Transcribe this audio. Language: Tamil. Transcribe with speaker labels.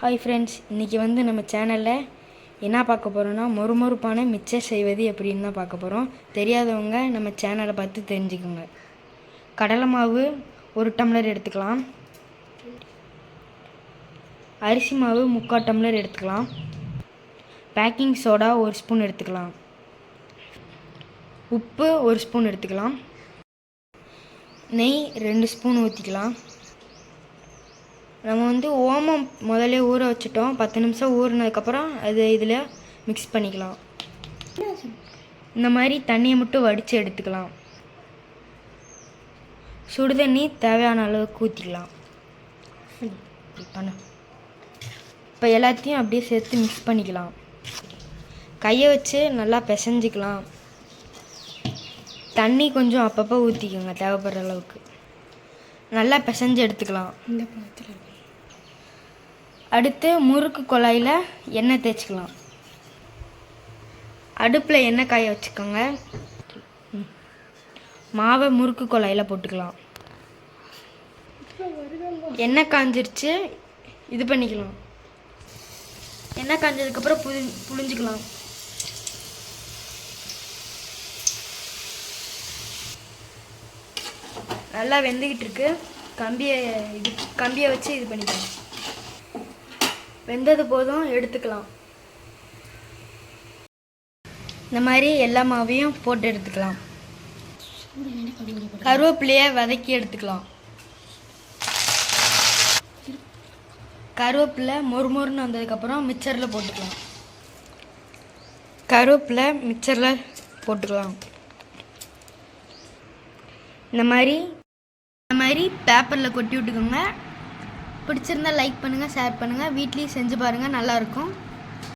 Speaker 1: ஹாய் ஃப்ரெண்ட்ஸ், இன்றைக்கி நம்ம சேனலில் என்ன பார்க்க போகிறோன்னா மொறுமொறுப்பான மிக்சர் செய்வது எப்படின்னு தான் பார்க்க போகிறோம். தெரியாதவங்க நம்ம சேனலை பார்த்து தெரிஞ்சுக்கோங்க. கடலை மாவு 1 டம்ளர் எடுத்துக்கலாம். அரிசி மாவு 3/4 டம்ளர் எடுத்துக்கலாம். பேக்கிங் சோடா 1 ஸ்பூன் எடுத்துக்கலாம். உப்பு 1 ஸ்பூன் எடுத்துக்கலாம். நெய் 2 ஸ்பூன் ஊற்றிக்கலாம். நம்ம ஓமம் முதல்ல ஊற வச்சுட்டோம். 10 நிமிஷம் ஊறினதுக்கப்புறம் அது இதில் மிக்ஸ் பண்ணிக்கலாம். இந்த மாதிரி தண்ணியை மட்டும் வடித்து எடுத்துக்கலாம். சுடு தண்ணி தேவையான அளவுக்கு ஊற்றிக்கலாம். இப்போ எல்லாத்தையும் அப்படியே சேர்த்து மிக்ஸ் பண்ணிக்கலாம். கையை வச்சு நல்லா பிசைஞ்சிக்கலாம். தண்ணி கொஞ்சம் அப்பப்போ ஊற்றிக்கோங்க தேவைப்படுற அளவுக்கு. நல்லா பிசைஞ்சு எடுத்துக்கலாம். அடுத்து முறுக்கு குழாயில் எண்ணெய் தேய்ச்சிக்கலாம். அடுப்பில் எண்ணெய் காய வச்சுக்கோங்க. மாவை முறுக்கு குழாயில் போட்டுக்கலாம். எண்ணெய் காஞ்சிருச்சு, இது பண்ணிக்கலாம். எண்ணெய் காஞ்சதுக்கப்புறம் புழிஞ்சிக்கலாம். நல்லா வெந்துக்கிட்டு இருக்கு. கம்பியை வச்சு இது பண்ணிக்கலாம். வெந்தது போதும், எடுத்துக்கலாம். இந்த மாதிரி எல்லா மாவையும் போட்டு எடுத்துக்கலாம். கருவேப்பிலையை வதக்கி எடுத்துக்கலாம். கருவேப்பிலை மொறுமொறுன்னு வந்ததுக்கப்புறம் மிக்சரில் போட்டுக்கலாம். கருவேப்பிலை மிக்சரில் போட்டுக்கலாம். இந்த மாதிரி பேப்பரில் கொட்டி விட்டுக்கோங்க. பிடிச்சிருந்தா லைக் பண்ணுங்கள், ஷேர் பண்ணுங்கள். வீட்லேயும் செஞ்சு பாருங்கள், நல்லாயிருக்கும்.